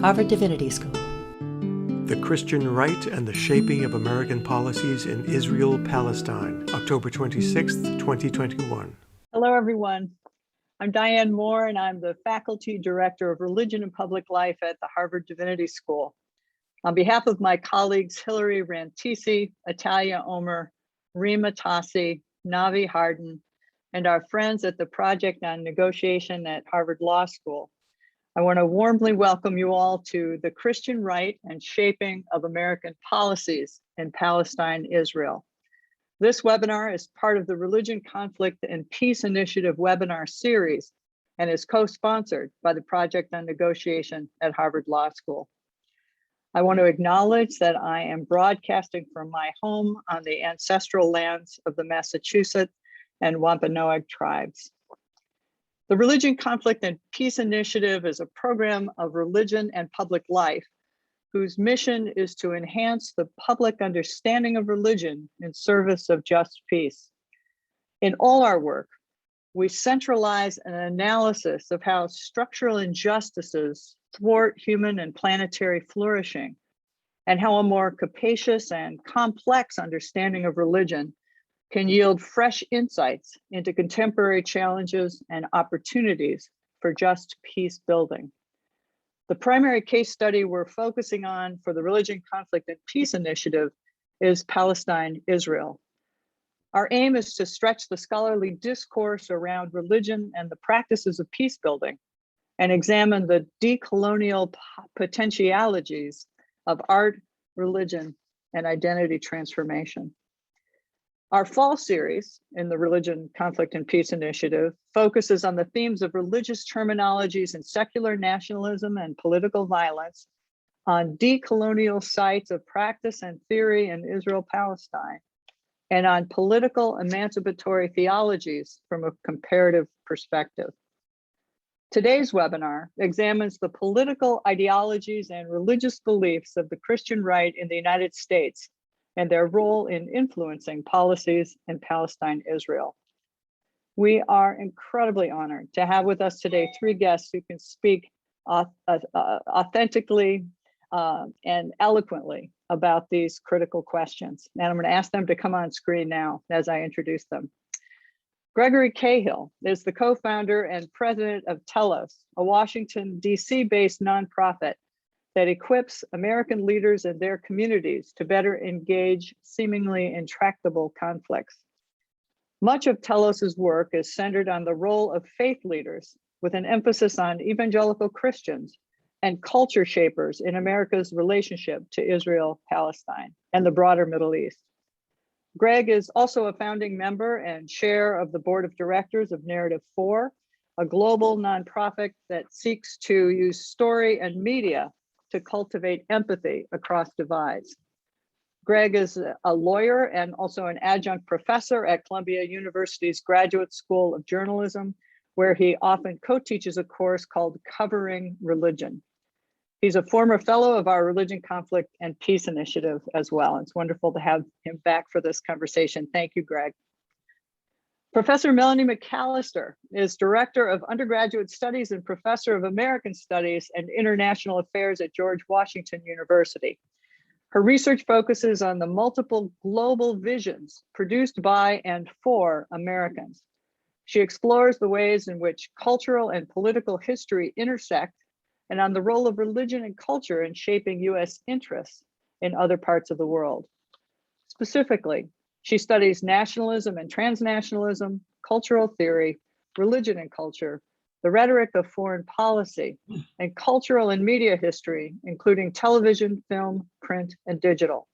Harvard Divinity School. The Christian Right and the Shaping of American Policies in Israel, Palestine, October 26th, 2021. Hello, everyone. I'm Diane Moore, and I'm the Faculty Director of Religion and Public Life at the Harvard Divinity School. On behalf of my colleagues, Hilary Rantisi, Atalia Omer, Rima Tassi, Navi Harden, and our friends at the Project on Negotiation at Harvard Law School, I want to warmly welcome you all to the Christian Right and Shaping of American Policies in Palestine, Israel. This webinar is part of the Religion, Conflict, and Peace Initiative webinar series and is co-sponsored by the Project on Negotiation at Harvard Law School. I want to acknowledge that I am broadcasting from my home on the ancestral lands of the Massachusetts and Wampanoag tribes. The Religion, Conflict, and Peace Initiative is a program of religion and public life whose mission is to enhance the public understanding of religion in service of just peace. In all our work, we centralize an analysis of how structural injustices thwart human and planetary flourishing, and how a more capacious and complex understanding of religion can yield fresh insights into contemporary challenges and opportunities for just peace building. The primary case study we're focusing on for the Religion, Conflict, and Peace Initiative is Palestine, Israel. Our aim is to stretch the scholarly discourse around religion and the practices of peace building and examine the decolonial potentialities of art, religion, and identity transformation. Our fall series in the Religion, Conflict, and Peace Initiative focuses on the themes of religious terminologies and secular nationalism and political violence, on decolonial sites of practice and theory in Israel-Palestine, and on political emancipatory theologies from a comparative perspective. Today's webinar examines the political ideologies and religious beliefs of the Christian right in the United States and their role in influencing policies in Palestine, Israel. We are incredibly honored to have with us today three guests who can speak authentically and eloquently about these critical questions. And I'm going to ask them to come on screen now as I introduce them. Greg Khalil is the co-founder and president of Telos, a Washington, DC-based nonprofit that equips American leaders and their communities to better engage seemingly intractable conflicts. Much of Telos's work is centered on the role of faith leaders with an emphasis on evangelical Christians and culture shapers in America's relationship to Israel, Palestine, and the broader Middle East. Greg is also a founding member and chair of the board of directors of Narrative 4, a global nonprofit that seeks to use story and media to cultivate empathy across divides. Greg is a lawyer and also an adjunct professor at Columbia University's Graduate School of Journalism, where he often co-teaches a course called Covering Religion. He's a former fellow of our Religion, Conflict, and Peace Initiative as well. It's wonderful to have him back for this conversation. Thank you, Greg. Professor Melani McAlister is Director of Undergraduate Studies and Professor of American Studies and International Affairs at George Washington University. Her research focuses on the multiple global visions produced by and for Americans. She explores the ways in which cultural and political history intersect and on the role of religion and culture in shaping US interests in other parts of the world. Specifically, she studies nationalism and transnationalism, cultural theory, religion and culture, the rhetoric of foreign policy, and cultural and media history, including television, film, print, and digital.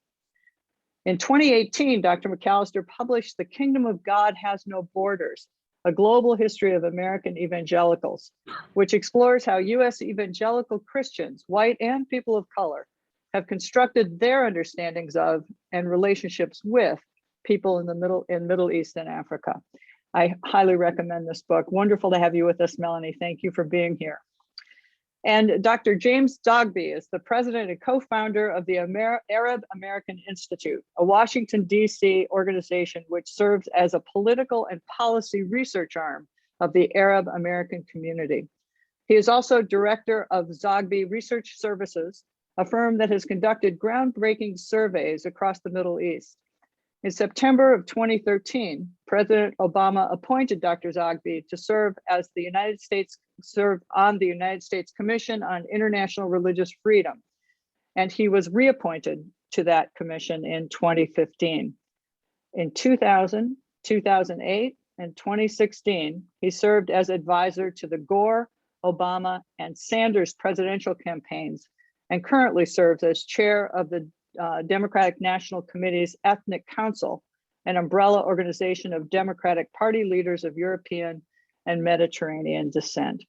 In 2018, Dr. McAlister published The Kingdom of God Has No Borders, a global history of American evangelicals, which explores how US evangelical Christians, white and people of color, have constructed their understandings of and relationships with people in the Middle East and Africa. I highly recommend this book. Wonderful to have you with us, Melanie. Thank you for being here. And Dr. James Zogby is the president and co-founder of the Arab American Institute, a Washington, DC organization which serves as a political and policy research arm of the Arab American community. He is also director of Zogby Research Services, a firm that has conducted groundbreaking surveys across the Middle East. In September of 2013, President Obama appointed Dr. Zogby to serve on the United States Commission on International Religious Freedom, and he was reappointed to that commission in 2015. In 2000, 2008, and 2016, he served as advisor to the Gore, Obama, and Sanders presidential campaigns, and currently serves as chair of the Democratic National Committee's Ethnic Council, an umbrella organization of Democratic Party leaders of European and Mediterranean descent.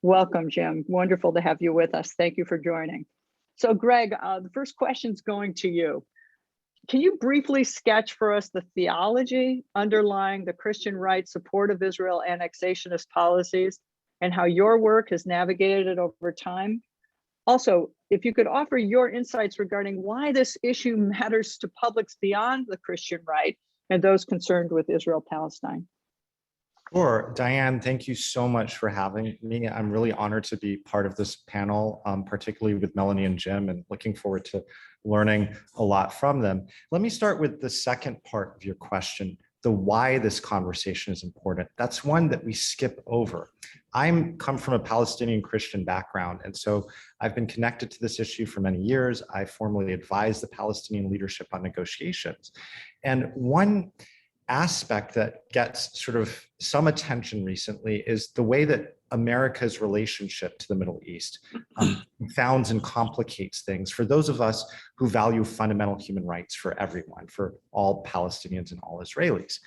Welcome, Jim. Wonderful to have you with us. Thank you for joining. So, Greg, the first question's going to you. Can you briefly sketch for us the theology underlying the Christian right support of Israel annexationist policies and how your work has navigated it over time? Also, if you could offer your insights regarding why this issue matters to publics beyond the Christian right and those concerned with Israel-Palestine. Sure. Diane, thank you so much for having me. I'm really honored to be part of this panel, particularly with Melanie and Jim, and looking forward to learning a lot from them. Let me start with the second part of your question, the why this conversation is important. That's one that we skip over. I come from a Palestinian Christian background, and so I've been connected to this issue for many years. I formally advised the Palestinian leadership on negotiations. And one aspect that gets sort of some attention recently is the way that America's relationship to the Middle East confounds and complicates things for those of us who value fundamental human rights for everyone, for all Palestinians and all Israelis.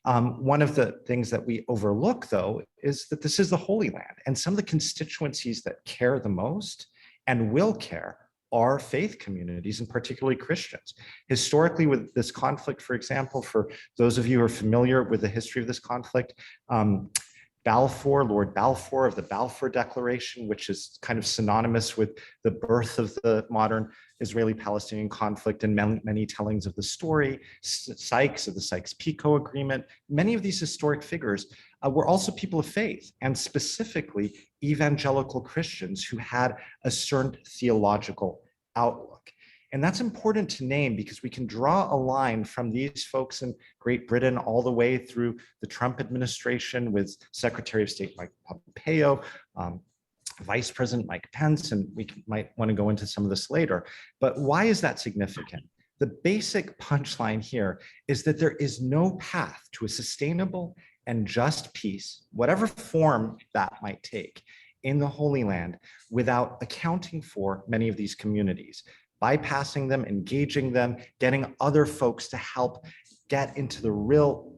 One of the things that we overlook, though, is that this is the Holy Land, and some of the constituencies that care the most and will care are faith communities, and particularly Christians. Historically, with this conflict, for example, for those of you who are familiar with the history of this conflict, Balfour, Lord Balfour of the Balfour Declaration, which is kind of synonymous with the birth of the modern Israeli-Palestinian conflict and many tellings of the story, Sykes of the Sykes-Picot Agreement, many of these historic figures were also people of faith, and specifically evangelical Christians who had a certain theological outlook. And that's important to name because we can draw a line from these folks in Great Britain all the way through the Trump administration with Secretary of State Mike Pompeo, Vice President Mike Pence, and we might want to go into some of this later. But why is that significant? The basic punchline here is that there is no path to a sustainable and just peace, whatever form that might take, in the Holy Land without accounting for many of these communities, bypassing them, engaging them, getting other folks to help get into the real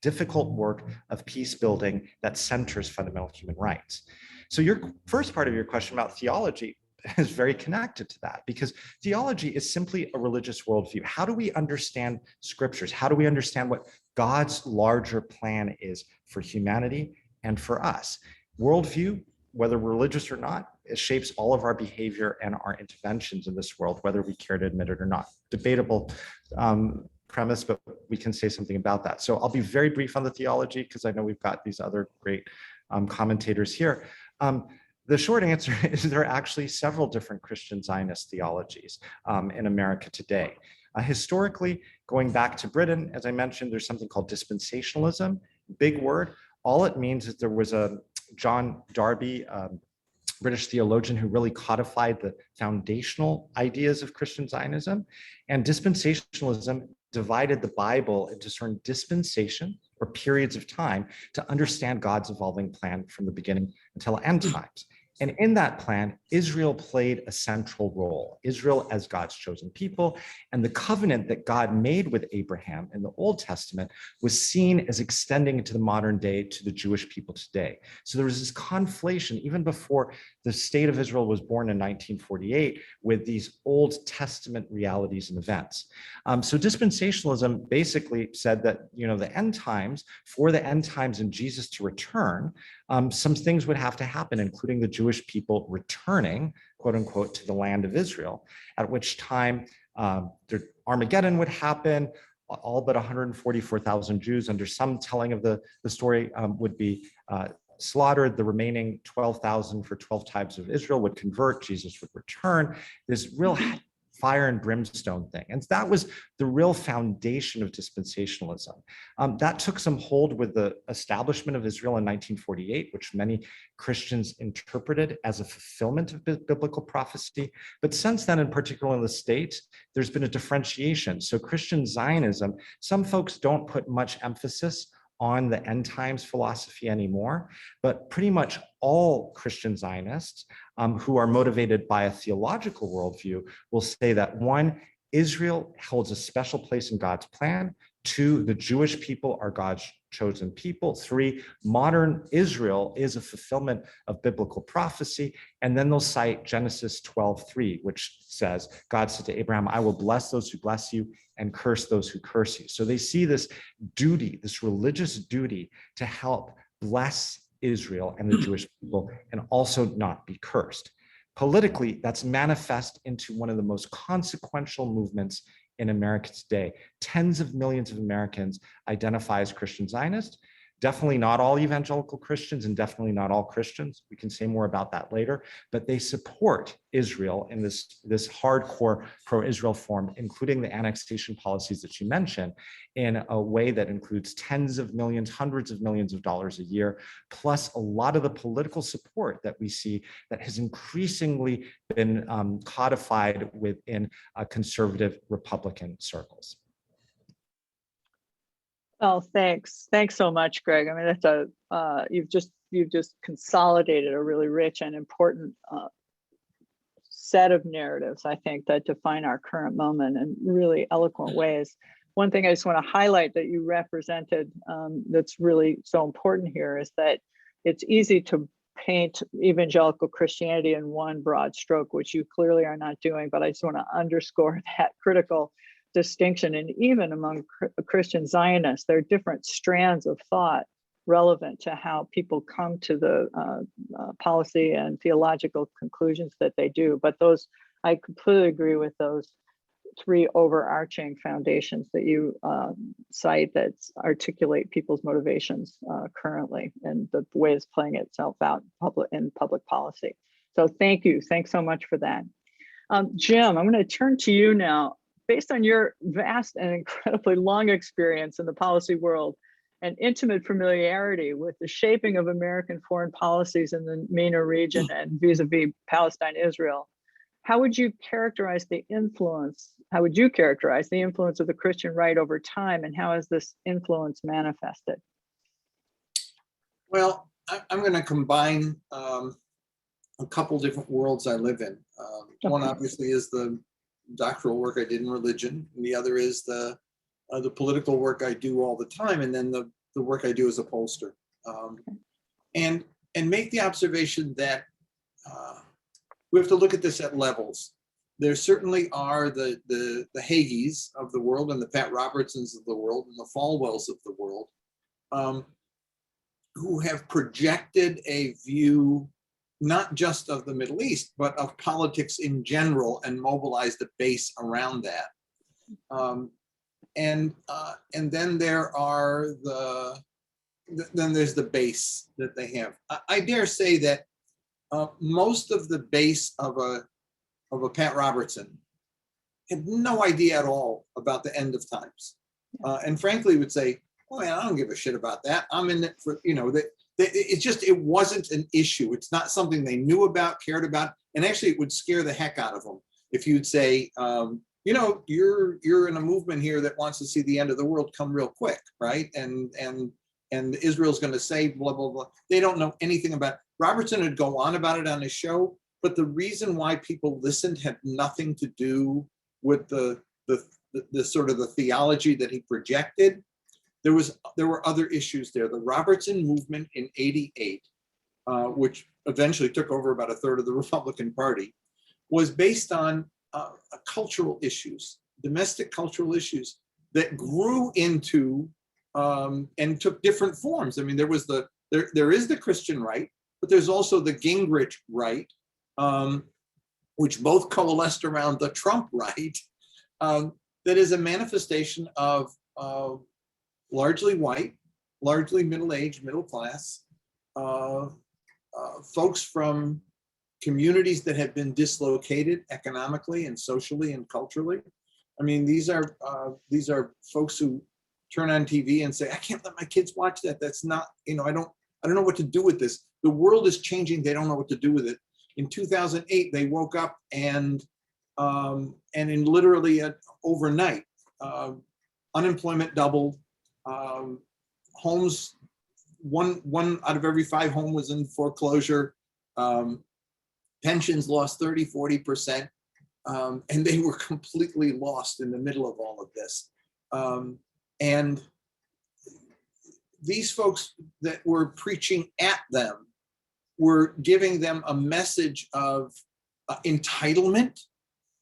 difficult work of peace building that centers fundamental human rights. So your first part of your question about theology is very connected to that, because theology is simply a religious worldview. How do we understand scriptures? How do we understand what God's larger plan is for humanity and for us? Worldview, whether we're religious or not, it shapes all of our behavior and our interventions in this world, whether we care to admit it or not. Debatable premise, but we can say something about that. So I'll be very brief on the theology because I know we've got these other great commentators here. The short answer is there are actually several different Christian Zionist theologies in America today. Historically, going back to Britain, as I mentioned, there's something called dispensationalism, big word. All it means is there was a John Darby, British theologian, who really codified the foundational ideas of Christian Zionism. And dispensationalism divided the Bible into certain dispensations or periods of time to understand God's evolving plan from the beginning until end times. And in that plan, Israel played a central role, Israel as God's chosen people. And the covenant that God made with Abraham in the Old Testament was seen as extending into the modern day to the Jewish people today. So there was this conflation even before the state of Israel was born in 1948 with these Old Testament realities and events. So dispensationalism basically said that, the end times, for the end times and Jesus to return, some things would have to happen, including the Jewish people returning, quote unquote, to the land of Israel, at which time Armageddon would happen. All but 144,000 Jews, under some telling of the story, would be slaughtered. The remaining 12,000 for 12 tribes of Israel would convert. Jesus would return. This real fire and brimstone thing. And that was the real foundation of dispensationalism. That took some hold with the establishment of Israel in 1948, which many Christians interpreted as a fulfillment of biblical prophecy. But since then, in particular in the States, there's been a differentiation. So Christian Zionism, some folks don't put much emphasis on the end times philosophy anymore, but pretty much all Christian Zionists who are motivated by a theological worldview will say that one, Israel holds a special place in God's plan. Two, the Jewish people are God's chosen people. Three, modern Israel is a fulfillment of biblical prophecy. And then they'll cite Genesis 12:3, which says, God said to Abraham, I will bless those who bless you and curse those who curse you. So they see this duty, this religious duty to help bless Israel and the Jewish people and also not be cursed. Politically, that's manifest into one of the most consequential movements in America today. Tens of millions of Americans identify as Christian Zionists. Definitely not all evangelical Christians and definitely not all Christians. We can say more about that later, but they support Israel in this hardcore pro-Israel form, including the annexation policies that you mentioned, in a way that includes tens of millions, hundreds of millions of dollars a year, plus a lot of the political support that we see that has increasingly been codified within conservative Republican circles. Oh, thanks. Thanks so much, Greg. I mean, that's you've just consolidated a really rich and important set of narratives, I think, that define our current moment in really eloquent ways. One thing I just want to highlight that you represented that's really so important here is that it's easy to paint evangelical Christianity in one broad stroke, which you clearly are not doing, but I just want to underscore that critical distinction. And even among Christian Zionists, there are different strands of thought relevant to how people come to the policy and theological conclusions that they do. But those, I completely agree with those three overarching foundations that you cite that articulate people's motivations currently and the way it's playing itself out in public policy. So thank you. Thanks so much for that. Jim, I'm going to turn to you now. Based on your vast and incredibly long experience in the policy world and intimate familiarity with the shaping of American foreign policies in the MENA region and vis-a-vis Palestine, Israel, how would you characterize the influence? How would you characterize the influence of the Christian right over time, and how has this influence manifested? Well, I'm going to combine a couple different worlds I live in. One obviously is the doctoral work I did in religion, and the other is the political work I do all the time, and then the work I do as a pollster. And make the observation that we have to look at this at levels. There certainly are the Hagees of the world and the Pat Robertsons of the world and the Falwells of the world who have projected a view not just of the Middle East, but of politics in general, and mobilized a base around that. And then there's the base that they have. I dare say that most of the base of a Pat Robertson had no idea at all about the end of times, and frankly would say, "Oh man, I don't give a shit about that. I'm in it for that." It wasn't an issue. It's not something they knew about, cared about, and actually it would scare the heck out of them if you'd say, you're in a movement here that wants to see the end of the world come real quick, right? And Israel's going to say blah blah blah. They don't know anything about it. Robertson would go on about it on his show, but the reason why people listened had nothing to do with the sort of the theology that he projected. There were other issues there. The Robertson movement in '88, which eventually took over about a third of the Republican Party, was based on cultural issues, domestic cultural issues that grew into and took different forms. I mean, there is the Christian right, but there's also the Gingrich right, which both coalesced around the Trump right, that is a manifestation of largely white, largely middle-aged, middle class, folks from communities that have been dislocated economically and socially and culturally. I mean, these are folks who turn on TV and say, I can't let my kids watch that. That's not, you know, I don't know what to do with this. The world is changing. They don't know what to do with it. In 2008, they woke up and in literally overnight, unemployment doubled. Homes, one out of every 5 homes was in foreclosure. Pensions lost 30, 40%. And they were completely lost in the middle of all of this. And these folks that were preaching at them were giving them a message of entitlement.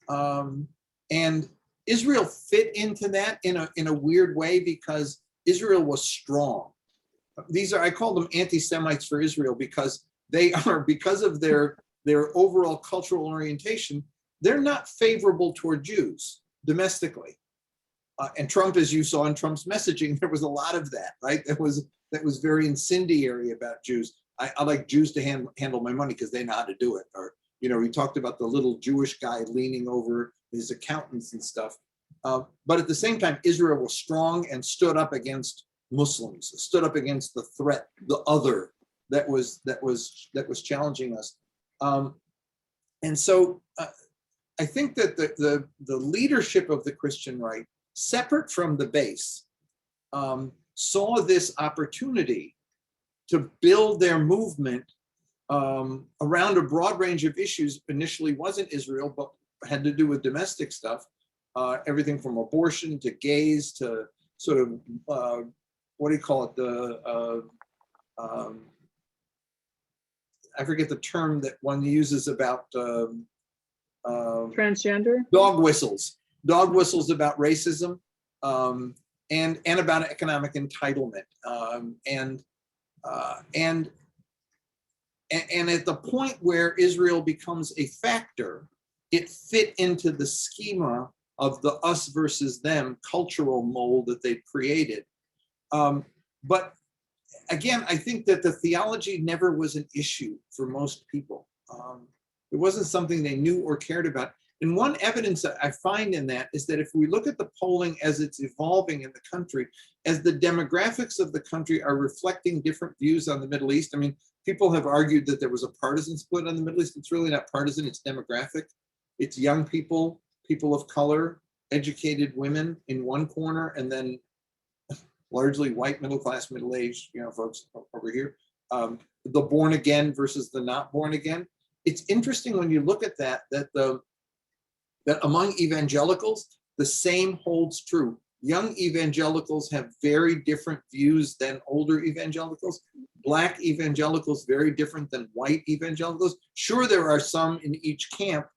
And Israel fit into that in a weird way because Israel was strong. I call them anti-Semites for Israel because they are, because of their overall cultural orientation, they're not favorable toward Jews domestically. And Trump, as you saw in Trump's messaging, there was a lot of that, right? That was very incendiary about Jews. I like Jews to handle my money because they know how to do it. Or, you know, he talked about the little Jewish guy leaning over his accountants and stuff. But at the same time, Israel was strong and stood up against Muslims, stood up against the threat, the other that was challenging us. And so I think that the leadership of the Christian right, separate from the base, saw this opportunity to build their movement around a broad range of issues. Initially wasn't Israel, but had to do with domestic stuff, everything from abortion to gays to sort of, what do you call it? I forget the term that one uses about Transgender? Dog whistles about racism, and about economic entitlement. And at the point where Israel becomes a factor, it fit into the schema of the us versus them cultural mold that they created. But again, I think that the theology never was an issue for most people. It wasn't something they knew or cared about. And one evidence that I find in that is that if we look at the polling as it's evolving in the country, as the demographics of the country are reflecting different views on the Middle East. I mean, people have argued that there was a partisan split on the Middle East. It's really not partisan, it's demographic. It's young people, people of color, educated women in one corner, and then largely white, middle-class, middle-aged, you know, folks over here. The born again versus the not born again. It's interesting when you look at that among evangelicals, the same holds true. Young evangelicals have very different views than older evangelicals. Black evangelicals very different than white evangelicals. Sure, there are some in each camp,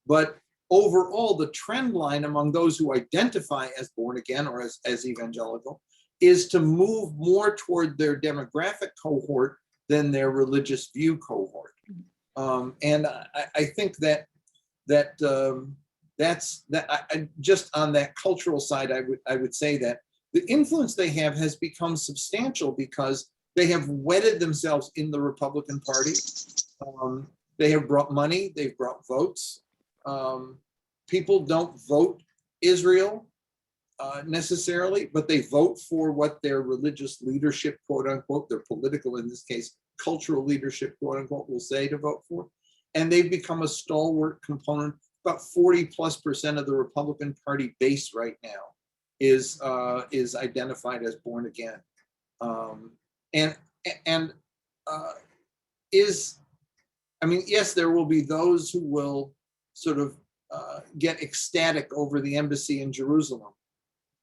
but overall, the trend line among those who identify as born again or as evangelical is to move more toward their demographic cohort than their religious view cohort. And I think just on that cultural side, I would say that the influence they have has become substantial because they have wedded themselves in the Republican Party. They have brought money, they've brought votes. People don't vote Israel necessarily, but they vote for what their religious leadership, quote unquote, their political, in this case, cultural leadership, quote unquote, will say to vote for. And they've become a stalwart component. About 40+% of the Republican Party base right now is identified as born again. I mean, yes, there will be those who will sort of get ecstatic over the embassy in Jerusalem.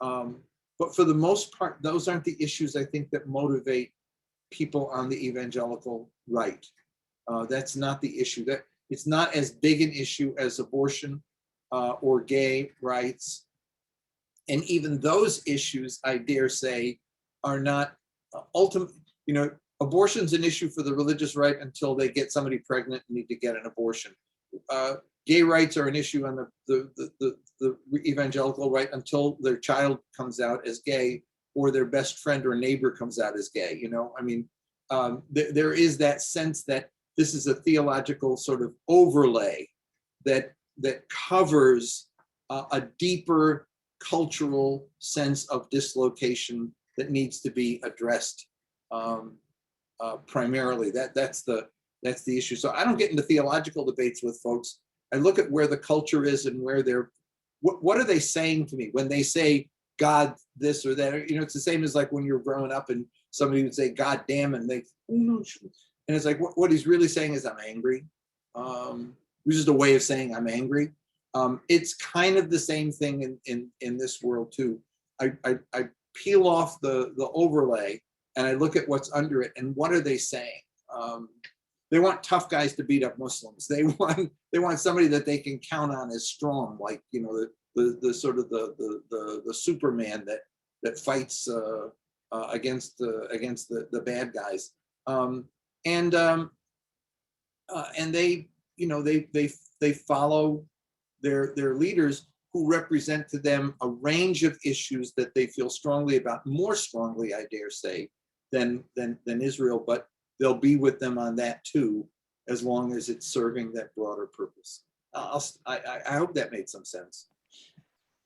But for the most part, those aren't the issues I think that motivate people on the evangelical right. That's not the issue. That it's not as big an issue as abortion or gay rights. And even those issues, I dare say, are not ultimate. You know, abortion's an issue for the religious right until they get somebody pregnant and need to get an abortion. Gay rights are an issue on the evangelical right until their child comes out as gay or their best friend or neighbor comes out as gay. You know, I mean, there is that sense that this is a theological sort of overlay that covers a deeper cultural sense of dislocation that needs to be addressed primarily. That's the issue. So I don't get into theological debates with folks. I look at where the culture is and where they're, what are they saying to me when they say God this or that? You know, it's the same as like when you're growing up and somebody would say God damn, and they, oh no, and it's like what he's really saying is I'm angry. Which is a way of saying I'm angry. It's kind of the same thing in this world too. I peel off the overlay and I look at what's under it and what are they saying? They want tough guys to beat up Muslims. They want somebody that they can count on as strong, like, you know, the sort of the Superman that fights against the bad guys. And they, you know, they follow their leaders who represent to them a range of issues that they feel strongly about, more strongly, I dare say, than Israel, but they'll be with them on that too, as long as it's serving that broader purpose. I hope that made some sense.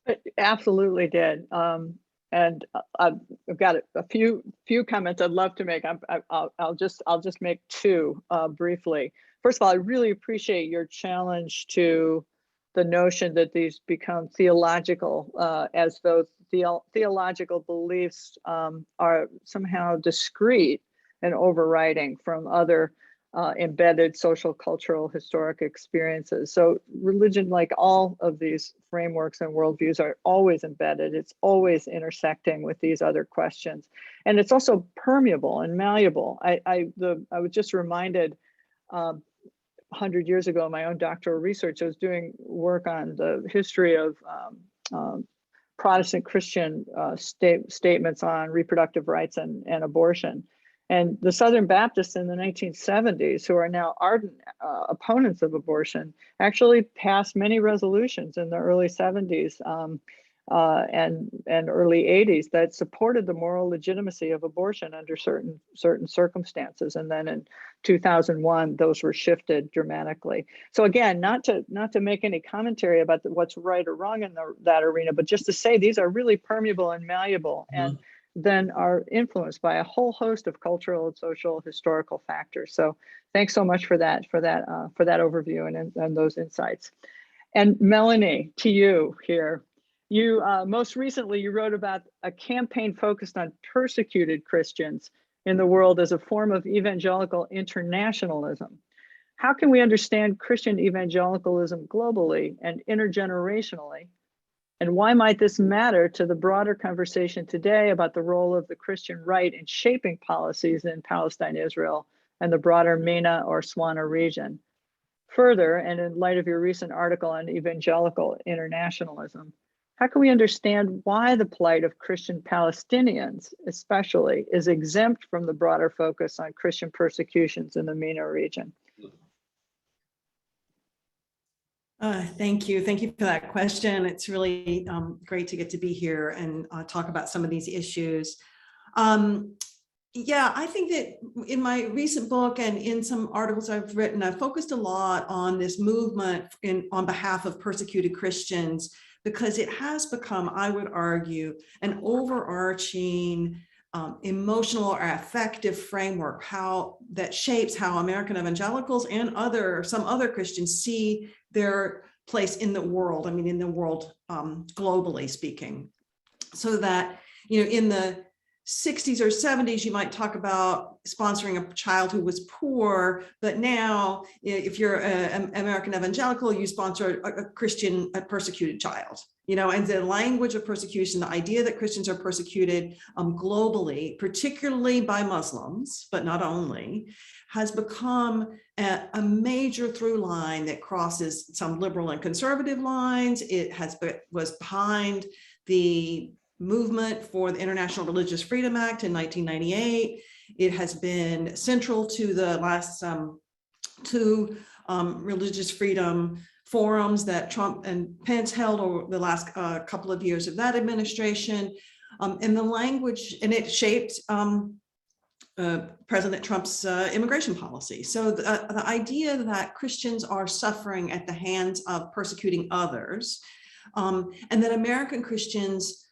It absolutely did. And I've got a few comments I'd love to make. I'll just make two briefly. First of all, I really appreciate your challenge to the notion that these become theological, as though theological beliefs are somehow discrete and overriding from other embedded social, cultural, historic experiences. So religion, like all of these frameworks and worldviews, are always embedded. It's always intersecting with these other questions. And it's also permeable and malleable. I was just reminded 100 years ago, in my own doctoral research, I was doing work on the history of Protestant Christian statements on reproductive rights and abortion. And the Southern Baptists in the 1970s, who are now ardent opponents of abortion, actually passed many resolutions in the early 70s and early 80s that supported the moral legitimacy of abortion under certain circumstances. And then in 2001, those were shifted dramatically. So again, not to make any commentary about what's right or wrong in that arena, but just to say these are really permeable and malleable, and then are influenced by a whole host of cultural and social historical factors. So thanks so much for that overview and those insights. And Melanie, to you here. You most recently, you wrote about a campaign focused on persecuted Christians in the world as a form of evangelical internationalism. How can we understand Christian evangelicalism globally and intergenerationally? And why might this matter to the broader conversation today about the role of the Christian right in shaping policies in Palestine, Israel, and the broader MENA or SWANA region? Further, and in light of your recent article on evangelical internationalism, how can we understand why the plight of Christian Palestinians, especially, is exempt from the broader focus on Christian persecutions in the MENA region? Thank you. Thank you for that question. It's really great to get to be here and talk about some of these issues. Yeah, I think that in my recent book and in some articles I've written, I've focused a lot on this movement on behalf of persecuted Christians, because it has become, I would argue, an overarching emotional or affective framework that shapes how American evangelicals and some other Christians see their place in the world. I mean, in the world, globally speaking. So that, you know, in the 60s or 70s, you might talk about sponsoring a child who was poor, but now if you're an American evangelical, you sponsor a persecuted child, you know, and the language of persecution, the idea that Christians are persecuted globally, particularly by Muslims, but not only, has become a major through line that crosses some liberal and conservative lines. It was behind the movement for the International Religious Freedom Act in 1998. It has been central to the last two religious freedom forums that Trump and Pence held over the last couple of years of that administration. And the language, and it shaped President Trump's immigration policy. So the idea that Christians are suffering at the hands of persecuting others, and that American Christians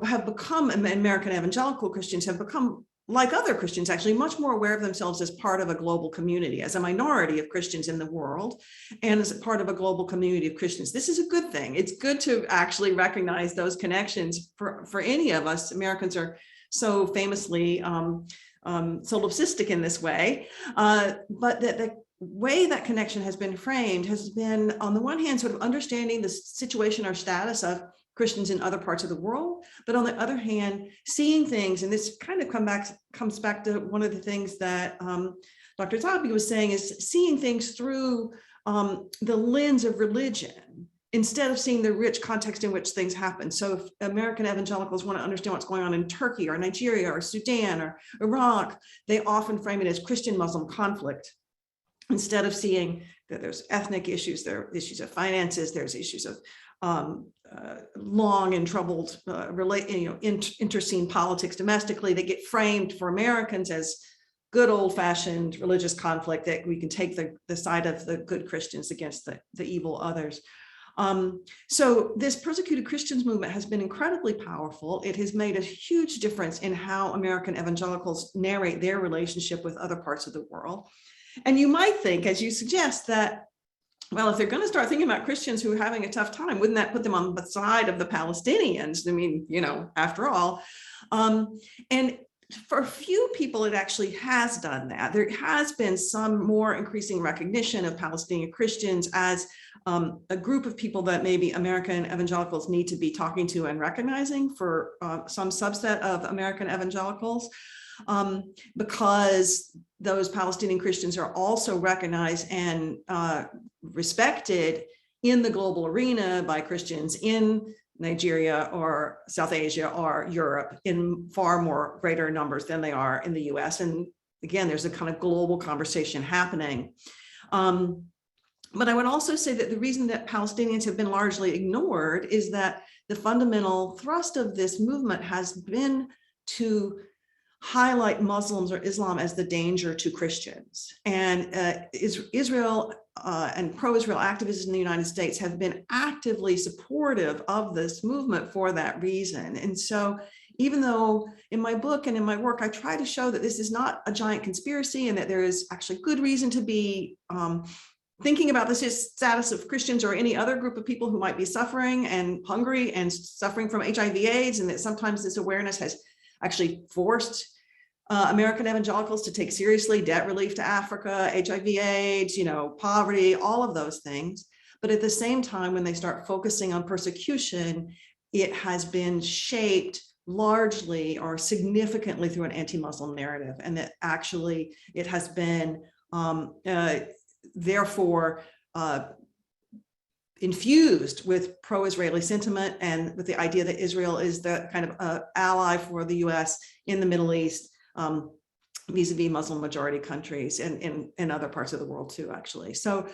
have become, American evangelical Christians have become, like other Christians, actually much more aware of themselves as part of a global community, as a minority of Christians in the world, and as a part of a global community of Christians. This is a good thing. It's good to actually recognize those connections. For any of us, Americans are so famously solipsistic in this way, but that the way that connection has been framed has been, on the one hand, sort of understanding the situation or status of Christians in other parts of the world, but on the other hand, seeing things, and this kind of comes back to one of the things that Dr. Zogby was saying, is seeing things through the lens of religion, instead of seeing the rich context in which things happen. So if American evangelicals want to understand what's going on in Turkey or Nigeria or Sudan or Iraq, they often frame it as Christian-Muslim conflict, instead of seeing that there's ethnic issues, there are issues of finances, there's issues of long and troubled interscene politics domestically that get framed for Americans as good old-fashioned religious conflict, that we can take the side of the good Christians against the evil others. So this persecuted Christians movement has been incredibly powerful. It has made a huge difference in how American evangelicals narrate their relationship with other parts of the world. And you might think, as you suggest, that, well, if they're going to start thinking about Christians who are having a tough time, wouldn't that put them on the side of the Palestinians? I mean, after all. And for a few people, it actually has done that. There has been some more increasing recognition of Palestinian Christians as a group of people that maybe American evangelicals need to be talking to and recognizing for some subset of American evangelicals, because those Palestinian Christians are also recognized and respected in the global arena by Christians in Nigeria or South Asia or Europe in far more greater numbers than they are in the US. And again, there's a kind of global conversation happening. But I would also say that the reason that Palestinians have been largely ignored is that the fundamental thrust of this movement has been to highlight Muslims or Islam as the danger to Christians. And Israel and pro-Israel activists in the United States have been actively supportive of this movement for that reason. And so even though in my book and in my work, I try to show that this is not a giant conspiracy and that there is actually good reason to be thinking about the status of Christians or any other group of people who might be suffering and hungry and suffering from HIV/AIDS, and that sometimes this awareness has actually forced American evangelicals to take seriously debt relief to Africa, HIV/AIDS, poverty, all of those things. But at the same time, when they start focusing on persecution, it has been shaped largely or significantly through an anti-Muslim narrative, and that actually it has been therefore infused with pro-Israeli sentiment and with the idea that Israel is the kind of ally for the US in the Middle East, vis-a-vis Muslim majority countries and in other parts of the world too, actually. So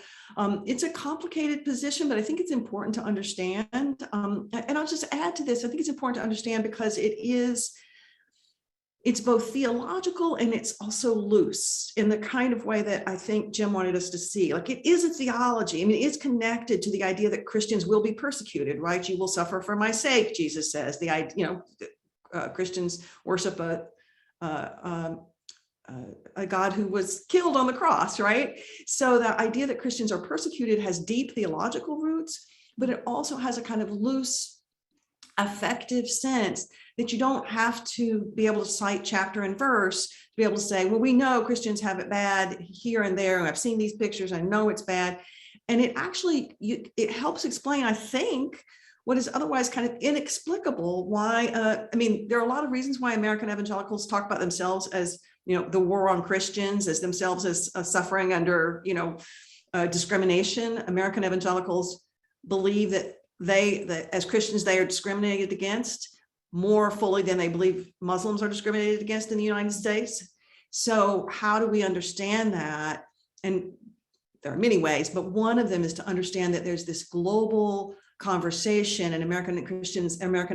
it's a complicated position, but I think it's important to understand. And I'll just add to this, I think it's important to understand because it's both theological and it's also loose in the kind of way that I think Jim wanted us to see. Like, it is a theology. I mean, it's connected to the idea that Christians will be persecuted, right? You will suffer for my sake, Jesus says. Christians worship a God who was killed on the cross, right? So the idea that Christians are persecuted has deep theological roots, but it also has a kind of loose affective sense that you don't have to be able to cite chapter and verse to be able to say, well, we know Christians have it bad here and there, and I've seen these pictures, I know it's bad. And it actually, it helps explain, I think, what is otherwise kind of inexplicable why, there are a lot of reasons why American evangelicals talk about themselves as, the war on Christians, as themselves as suffering under, discrimination. American evangelicals believe that that as Christians, they are discriminated against more fully than they believe Muslims are discriminated against in the United States. So how do we understand that? And there are many ways, but one of them is to understand that there's this global conversation, and American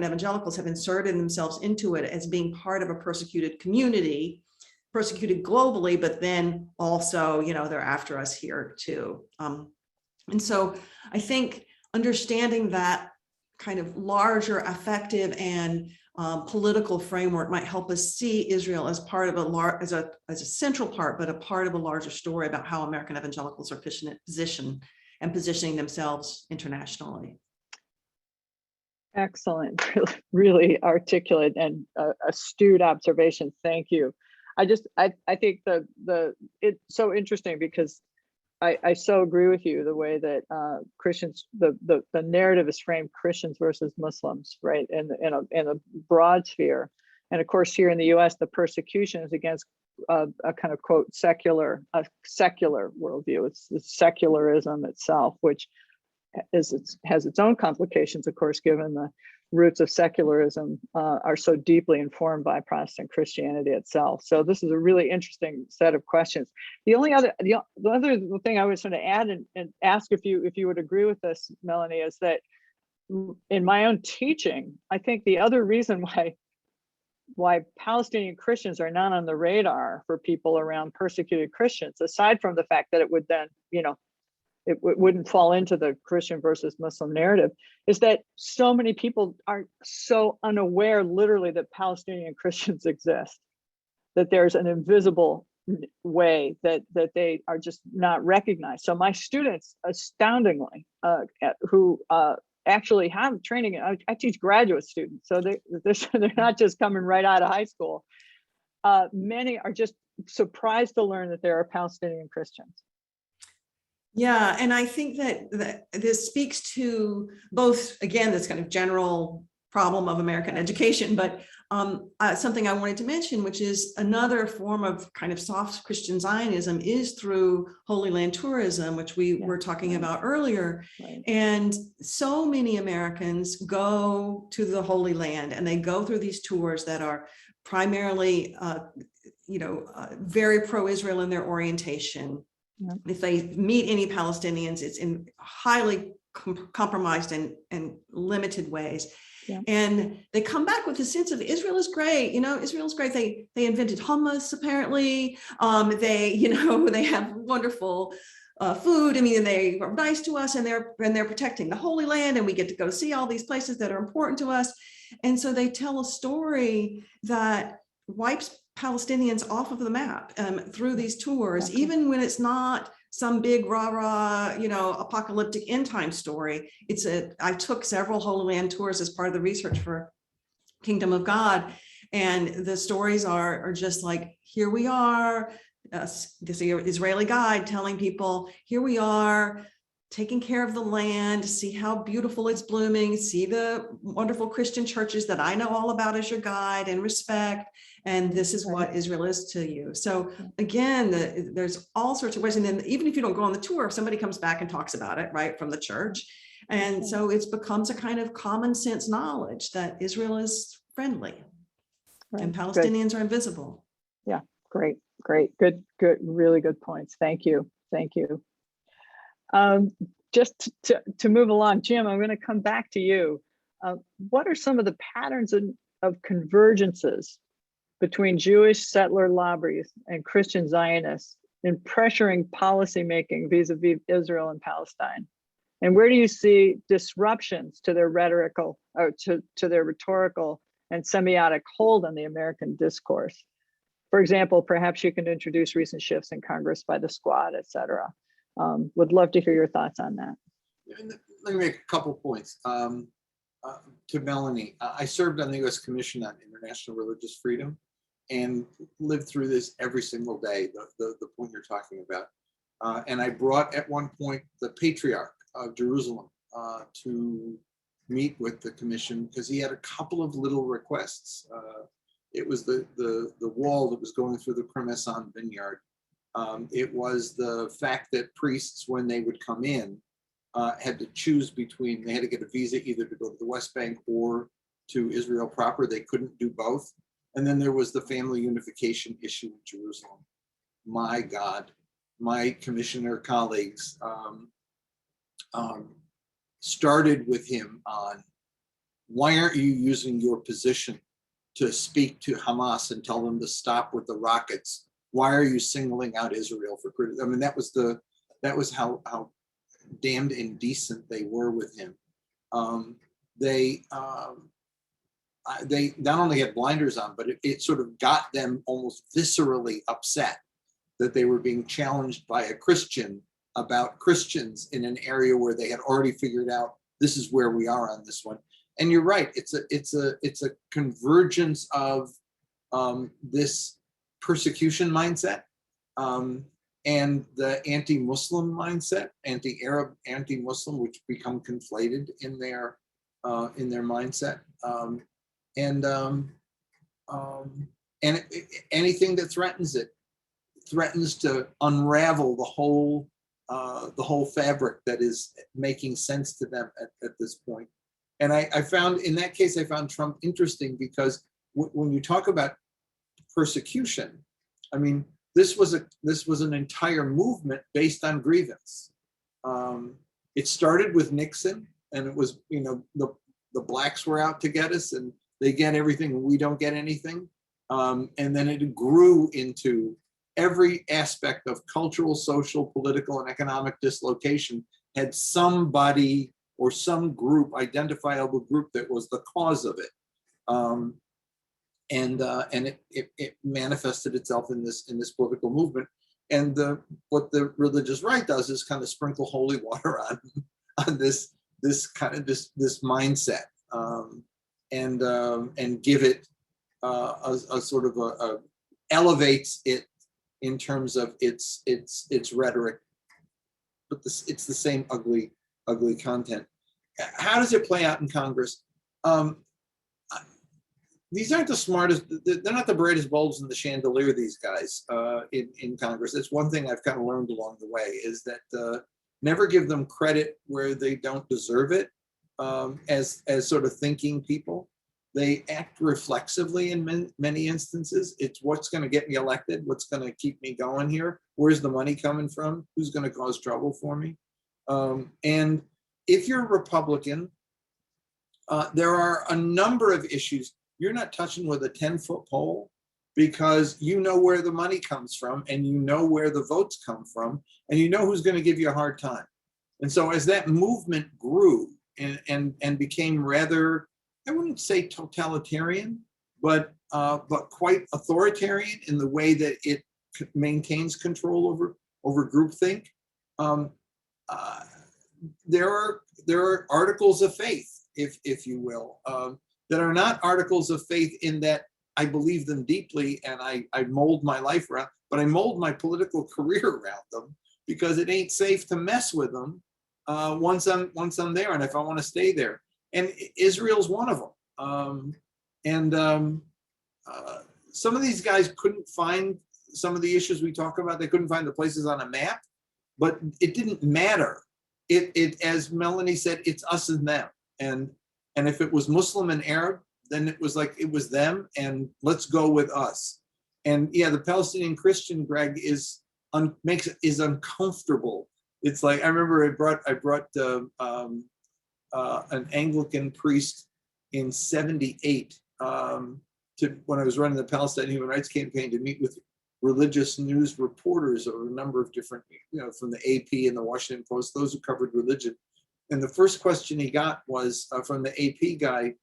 evangelicals have inserted themselves into it as being part of a persecuted community persecuted globally, but then also, they're after us here too. And so I think understanding that kind of larger affective and political framework might help us see Israel as part of as a central part, but a part of a larger story about how American evangelicals are positioning themselves internationally. Excellent, really articulate and astute observation. Thank you. I think it's so interesting because I so agree with you the way that Christians, the narrative is framed Christians versus Muslims, right? In a broad sphere. And of course, here in the US, the persecution is against a kind of quote secular worldview. It's the secularism itself, which has its own complications, of course, given the roots of secularism are so deeply informed by Protestant Christianity itself. So this is a really interesting set of questions. The other thing I was going to add and ask if you would agree with this, Melanie, is that in my own teaching, I think the other reason why Palestinian Christians are not on the radar for people around persecuted Christians, aside from the fact that it would then, it wouldn't fall into the Christian versus Muslim narrative, is that so many people are so unaware, literally, that Palestinian Christians exist, that there's an invisible way that they are just not recognized. So my students, astoundingly, who actually have training, I teach graduate students, so they're not just coming right out of high school. Many are just surprised to learn that there are Palestinian Christians. Yeah, and I think that this speaks to both, again, this kind of general problem of American education, but something I wanted to mention, which is another form of kind of soft Christian Zionism, is through Holy Land tourism, which we were talking about earlier. Right. And so many Americans go to the Holy Land and they go through these tours that are primarily, very pro-Israel in their orientation. Yeah. If they meet any Palestinians, it's in highly compromised and limited ways. Yeah. And they come back with a sense of Israel is great. Israel is great. They invented hummus, apparently. They have wonderful food. I mean, they are nice to us, and they're protecting the Holy Land, and we get to go see all these places that are important to us. And so they tell a story that wipes Palestinians off of the map through these tours, okay, even when it's not some big rah-rah, apocalyptic end time story. I took several Holy Land tours as part of the research for Kingdom of God. And the stories are just like, here we are, this Israeli guide telling people, here we are, taking care of the land, see how beautiful it's blooming, see the wonderful Christian churches that I know all about as your guide and respect. And this is what Israel is to you. So again, there's all sorts of ways. And then even if you don't go on the tour, if somebody comes back and talks about it, right, from the church. And so it becomes a kind of common sense knowledge that Israel is friendly and Palestinians are invisible. Yeah, great. Good, really good points. Thank you. Just to move along, Jim, I'm going to come back to you. What are some of the patterns of convergences between Jewish settler lobbies and Christian Zionists in pressuring policymaking vis-a-vis Israel and Palestine? And where do you see disruptions to their rhetorical or to their rhetorical and semiotic hold on the American discourse? For example, perhaps you can introduce recent shifts in Congress by the Squad, et cetera. Would love to hear your thoughts on that. Let me make a couple points. To Melanie, I served on the U.S. Commission on International Religious Freedom and lived through this every single day, the point you're talking about. And I brought at one point the Patriarch of Jerusalem to meet with the commission because he had a couple of little requests. It was the wall that was going through the Kremesan vineyard. It was the fact that priests, when they would come in, had to choose between, they had to get a visa either to go to the West Bank or to Israel proper. They couldn't do both. And then there was the family unification issue in Jerusalem. My God, my commissioner colleagues started with him on, why aren't you using your position to speak to Hamas and tell them to stop with the rockets. Why are you singling out Israel for criticism? I mean, that was how damned indecent they were with him. They not only had blinders on, but it sort of got them almost viscerally upset that they were being challenged by a Christian about Christians in an area where they had already figured out this is where we are on this one. And you're right, it's a convergence of this persecution mindset and the anti-Muslim mindset, anti-Arab, anti-Muslim, which become conflated in their mindset, and anything that threatens it threatens to unravel the whole fabric that is making sense to them at this point. And I found, in that case, I found Trump interesting because when you talk about persecution, I mean, this was an entire movement based on grievance. It started with Nixon, and it was, you know, the blacks were out to get us, and they get everything, and we don't get anything. And then it grew into every aspect of cultural, social, political, and economic dislocation had somebody or some group, identifiable group, that was the cause of it. And it manifested itself in this political movement. And what the religious right does is kind of sprinkle holy water on this mindset, and give it a sort of a elevates it in terms of its rhetoric, but it's the same ugly content. How does it play out in Congress? These aren't the smartest, they're not the brightest bulbs in the chandelier, these guys in Congress. It's one thing I've kind of learned along the way, is that never give them credit where they don't deserve it, as sort of thinking people. They act reflexively in many instances. It's what's going to get me elected, what's going to keep me going here, where's the money coming from, who's going to cause trouble for me. And if you're a Republican, there are a number of issues you're not touching with a 10-foot pole, because you know where the money comes from, and you know where the votes come from, and you know who's going to give you a hard time. And so as that movement grew and became rather, I wouldn't say totalitarian, but quite authoritarian in the way that it maintains control over groupthink, there are articles of faith, if you will, that are not articles of faith in that I believe them deeply and I mold my life around, but I mold my political career around them, because it ain't safe to mess with them once I'm there, and if I want to stay there. And Israel's one of them. Some of these guys couldn't find some of the issues we talk about. They couldn't find the places on a map, but it didn't matter. It as Melanie said, it's us and them. And if it was Muslim and Arab, then it was like it was them, and let's go with us. And yeah, the Palestinian Christian, Greg, is uncomfortable. It's like, I remember I brought an Anglican priest in '78 when I was running the Palestine Human Rights Campaign, to meet with religious news reporters of a number of different, from the AP and the Washington Post, those who covered religion. And the first question he got was from the AP guy,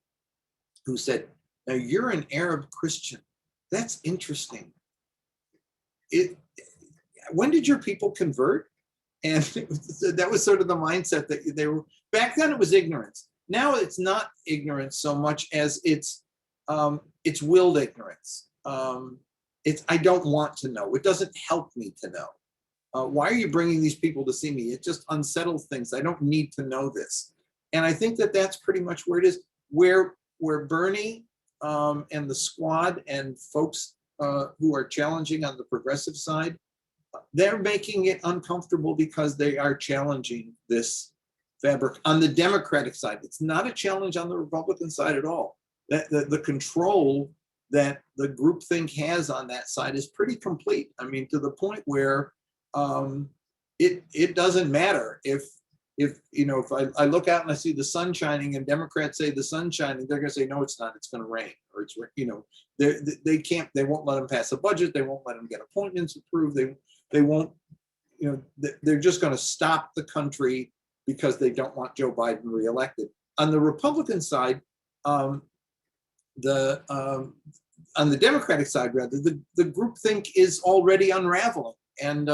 who said, "Now you're an Arab Christian. That's interesting. When did your people convert?" And that was sort of the mindset that they were. Back then it was ignorance. Now it's not ignorance so much as it's willed ignorance. I don't want to know. It doesn't help me to know. Why are you bringing these people to see me? It just unsettles things. I don't need to know this. And I think that that's pretty much where it is. Where Bernie and the squad and folks who are challenging on the progressive side, they're making it uncomfortable because they are challenging this fabric. On the Democratic side, it's not a challenge on the Republican side at all. The control that the groupthink has on that side is pretty complete. I mean, to the point where it doesn't matter if if I look out and I see the sun shining and Democrats say the sun's shining, they're going to say, no, it's not, it's going to rain, or it's, they won't let them pass a budget. They won't let them get appointments approved. They won't, they're just going to stop the country because they don't want Joe Biden reelected. On the Republican side, on the Democratic side, rather, the groupthink is already unraveling, and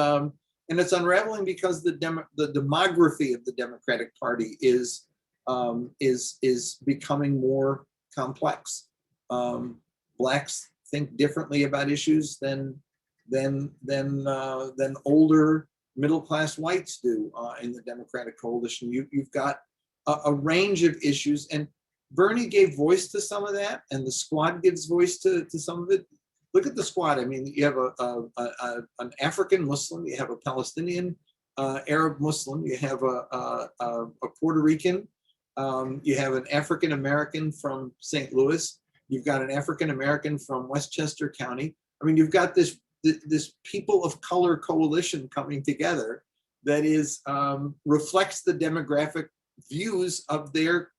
it's unraveling because the demography of the Democratic Party is becoming more complex. Blacks think differently about issues than older middle-class whites do in the Democratic coalition. You've got a range of issues, and Bernie gave voice to some of that, and the squad gives voice to some of it. Look at the squad. I mean, you have an African Muslim, you have a Palestinian Arab Muslim, you have a Puerto Rican, you have an African American from St. Louis, you've got an African American from Westchester County. I mean, you've got this people of color coalition coming together that is reflects the demographic views of their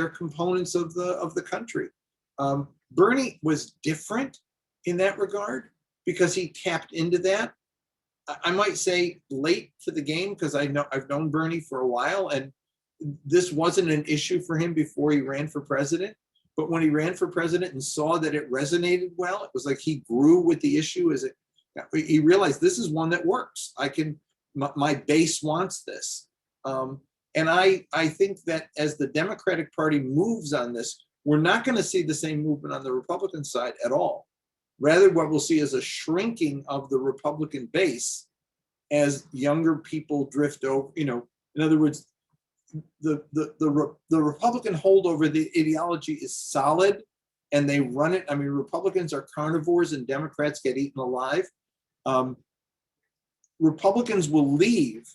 components of the country. Bernie was different in that regard because he tapped into that. I might say late to the game, because I've known Bernie for a while, and this wasn't an issue for him before he ran for president. But when he ran for president and saw that it resonated well, it was like he grew with the issue. He realized this is one that works. My base wants this. And I think that as the Democratic Party moves on this, we're not going to see the same movement on the Republican side at all. Rather, what we'll see is a shrinking of the Republican base as younger people drift over. In other words, the Republican hold over the ideology is solid, and they run it. I mean, Republicans are carnivores and Democrats get eaten alive. Republicans will leave.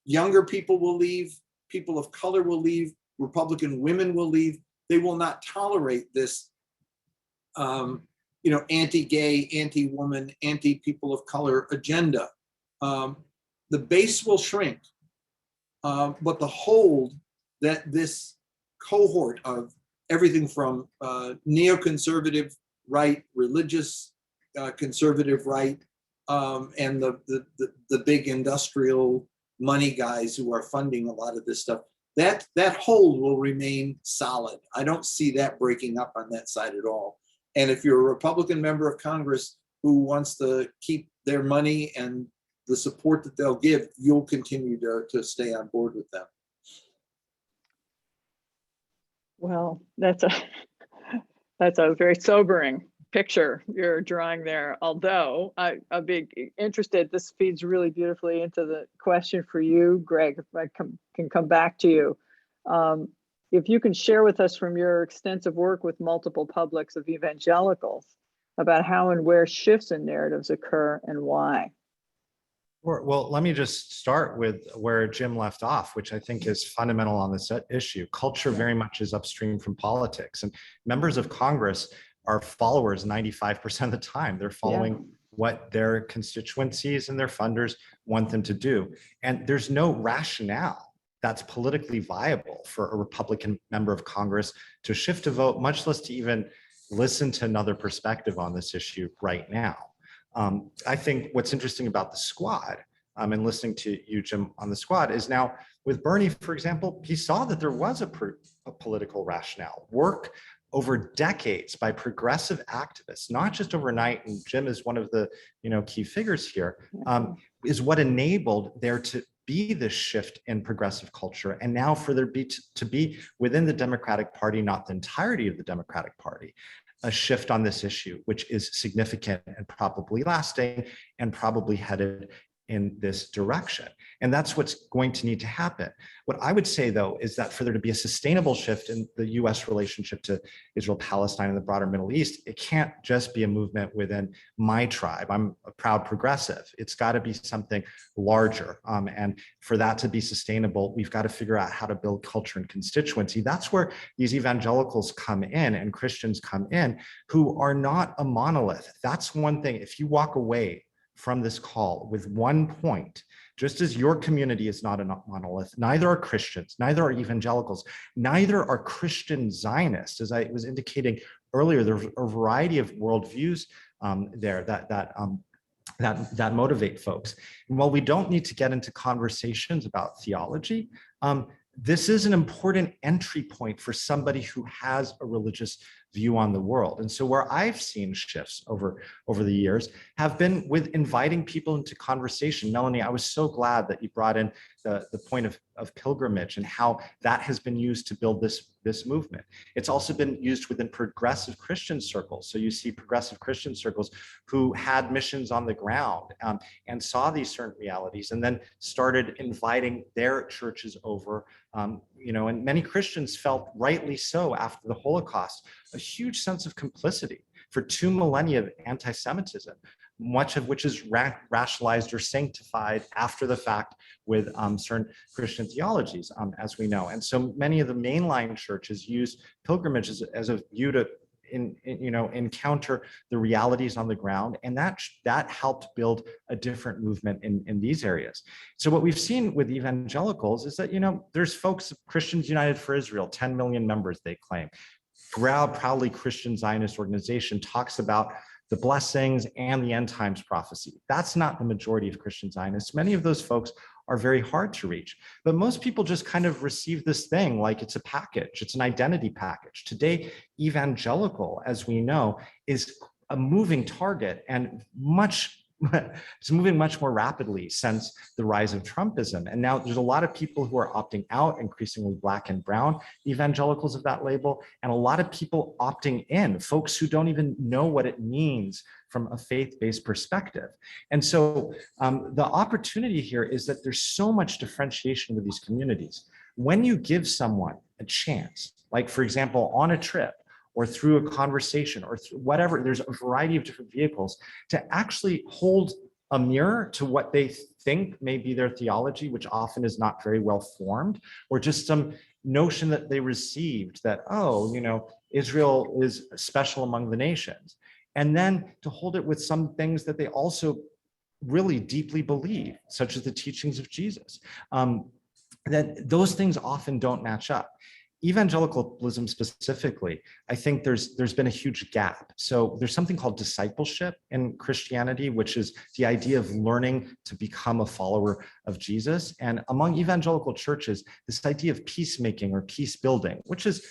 Younger people will leave. People of color will leave. Republican women will leave. They will not tolerate this, anti-gay, anti-woman, anti-people of color agenda. The base will shrink, but the hold that this cohort of everything from neoconservative right, religious conservative right, and the big industrial money guys who are funding a lot of this stuff, that hold will remain solid. I don't see that breaking up on that side at all. And if you're a Republican member of Congress who wants to keep their money and the support that they'll give, you'll continue to stay on board with them. Well, that's a very sobering picture you're drawing there. Although I'd be interested, this feeds really beautifully into the question for you, Greg, if I can come back to you. If you can share with us from your extensive work with multiple publics of evangelicals about how and where shifts in narratives occur and why. Well, let me just start with where Jim left off, which I think is fundamental on this issue. Culture very much is upstream from politics, and members of Congress are followers 95% of the time. They're following what their constituencies and their funders want them to do. And there's no rationale that's politically viable for a Republican member of Congress to shift a vote, much less to even listen to another perspective on this issue right now. I think what's interesting about the squad, and listening to you, Jim, on the squad, is now with Bernie, for example, he saw that there was a political rationale. Work over decades by progressive activists, not just overnight, and Jim is one of the key figures here, is what enabled there to be this shift in progressive culture, and now for there to be within the Democratic Party, not the entirety of the Democratic Party, a shift on this issue, which is significant and probably lasting and probably headed in this direction. And that's what's going to need to happen. What I would say, though, is that for there to be a sustainable shift in the US relationship to Israel, Palestine, and the broader Middle East, it can't just be a movement within my tribe. I'm a proud progressive. It's got to be something larger. And for that to be sustainable, we've got to figure out how to build culture and constituency. That's where these evangelicals come in and Christians come in who are not a monolith. That's one thing. If you walk away from this call with one point Just as your community is not a monolith, neither are Christians, neither are evangelicals, neither are Christian Zionists. As I was indicating earlier, there's a variety of worldviews there that motivate folks. And while we don't need to get into conversations about theology, this is an important entry point for somebody who has a religious view on the world. And so where I've seen shifts over the years have been with inviting people into conversation. Melanie, I was so glad that you brought in the point of pilgrimage and how that has been used to build this movement. It's also been used within progressive Christian circles. So you see progressive Christian circles who had missions on the ground and saw these certain realities and then started inviting their churches over. And many Christians felt, rightly so, after the Holocaust, a huge sense of complicity for 2 millennia of anti-Semitism, much of which is rationalized or sanctified after the fact with certain Christian theologies, as we know. And so many of the mainline churches use pilgrimage as a view to encounter the realities on the ground, and that helped build a different movement in these areas. So what we've seen with evangelicals is that there's folks, Christians United for Israel, 10 million members they claim. Proudly Christian Zionist organization talks about the blessings and the end times prophecy. That's not the majority of Christian Zionists. Many of those folks are very hard to reach, but most people just kind of receive this thing like it's a package, it's an identity package. Today, evangelical, as we know, is a moving target and it's moving much more rapidly since the rise of Trumpism. And now there's a lot of people who are opting out, increasingly Black and brown evangelicals of that label, and a lot of people opting in, folks who don't even know what it means from a faith-based perspective. And so the opportunity here is that there's so much differentiation with these communities. When you give someone a chance, like for example, on a trip, or through a conversation or through whatever, there's a variety of different vehicles to actually hold a mirror to what they think may be their theology, which often is not very well formed, or just some notion that they received that, Israel is special among the nations. And then to hold it with some things that they also really deeply believe, such as the teachings of Jesus, that those things often don't match up. Evangelicalism specifically, I think there's been a huge gap. So there's something called discipleship in Christianity, which is the idea of learning to become a follower of Jesus. And among evangelical churches, this idea of peacemaking or peace building, which is